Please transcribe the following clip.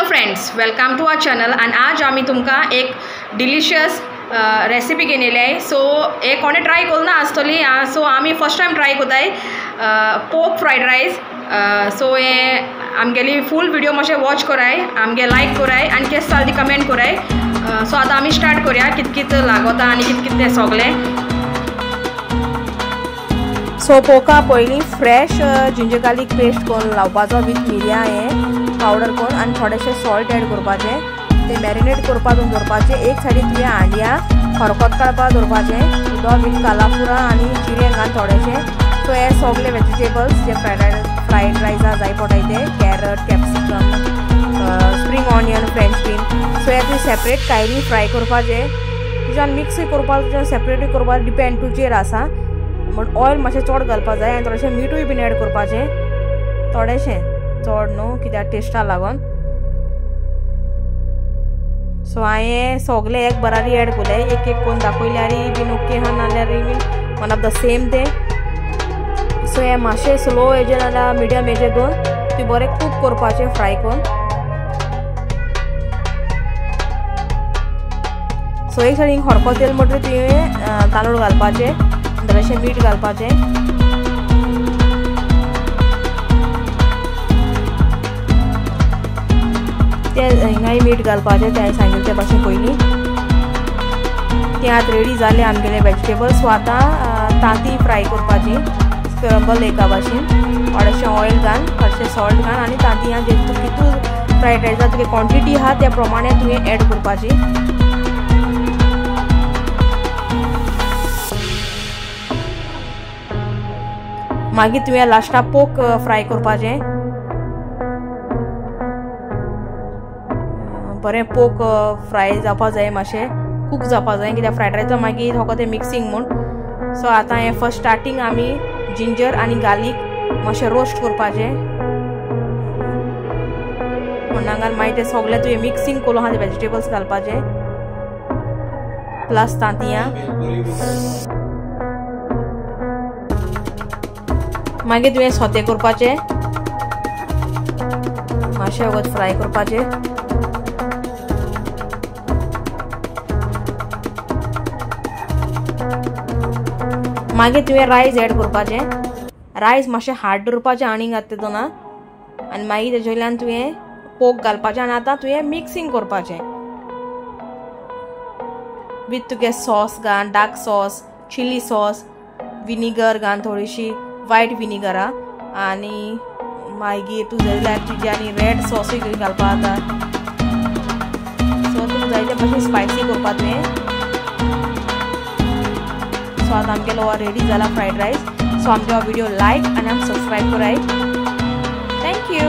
Hello friends, welcome to our channel. आणि आज आम्ही तुमकां एक डिलिशियस रेसिपी घेतलेली आहे. सो हे कोणे ट्राय करून ना आसतली. सो आम्ही फर्स्ट टाइम ट्राय कोताय पोक फ्रायड रायस. सो हे आमगेली फूल व्हिडिओ मातशें वॉच कराय, आमगे लायक कराय आणि केस जाल ती कमेंट कराय. सो आतां आमी स्टार्ट करूया कित कित लागता आणि कित कित तें सगलें. सो पोका पयलीं फ्रेश जिंजर गार्लिक पेस्ट करून लावपाचो विथ मिरयां हें पावडर करून आणि थोडेशें सॉल्ट एड करपाचें. ते मॅरिनेट करपाक दवरपाचें. एक सायडीन तुवें हांड्या खरखत काडपाक दवरपाचें उदक विथ कालाफुरा आनी जिरें घाल थोडेशें. सो हे सगळे वेजिटेबल्स जे फ्रायड रायसा जाय पडटाय ते carrot, capsicum, spring onion, French bean. So हे तुवें सेपरेट कायली फ्राय करपाचें. तुज्यान मिक्स करपाक तुज्यान सेपरेटूय करपाक डिपेंड तुजेर आसा. बट ऑयल मातशें चड घालपाक जाय आनी थोडेशें मीठूय बीन एड करपाचें. थोडेशें चड न्हू कित्याक टेस्टा लागून. सो हांवें सगळे एक बरारी एड केले. एक एक करून दाखयल्यारय बीन ओके आहा, नाल्यारय bean one of the same ते. सो हे मातशें स्लो हेजेर नाल्यार मिडियम हेजेर दोन ती बरें कूक करपाचें फ्राय करून. सो एक सायडीन खरखत येयले म्हणटकीर तुवें तांदूळ घालपाचें, थोडेशें मीठ घालपाचें. ते हिंगाय मीठ घालपाचें, ते हांवें सांगिल्लें ते भाशेन पयलीं. ते आतां रेडी जाले आमगेले वेजिटेबल्स. सो आतां तांती फ्राय करपाची स्क्रम्बल एका भाशेन. थोडेशें ऑयल घाल, थोडेशें सॉल्ट घाल आनी तांती जे तूं कितू फ्रायड रायसा तुगे क्वॉन्टिटी आहा त्या प्रमाणे तुवें एड करपाची. मागीर तुवें लास्टाक पोक फ्राय करपाचें. बरें पोक फ्राय जावपा जाय, मातशें कूक जावपा जाय कित्याक फ्रायड रायसा मागीर होको तें मिक्सिंग म्हूण. सो आतां हें फर्स्ट स्टार्टींग आमी जिंजर आनी गार्लीक मातशें रोस्ट करपाचें. म्हणनांगार मागीर तें सगळें तुवें मिक्सिंग करून आहा ते वेजिटेबल्स घालपाचें प्लस तांतयां. मागीर तुवें सोते करपाचें, मातशें वगत फ्राय करपाचें. मागीर तुवें रायस एड करपाचें. रायस मातशें हार्ड दवरपाचें आनी घात तितून आनी मागीर तेजे वयल्यान तुवें पोक घालपाचें आनी आतां तुवें मिक्सिंग करपाचें विथ तुगे सॉस घाल, dark sauce, chilli sauce, vinegar घाल, थोडीशी वायट विनिगरा आनी मागीर तूं जाय जाल्यार तुजे आनी रेड सॉसूय घालपा जाता. सो तुका जाय ते भाशेन स्पायसी करपा तुवें. सो आतां आमगेलो हो रेडी जाला फ्रायड रायस. सो आमचो हो व्हिडिओ लायक आनी आमकां सबस्क्रायब कराय. Thank you.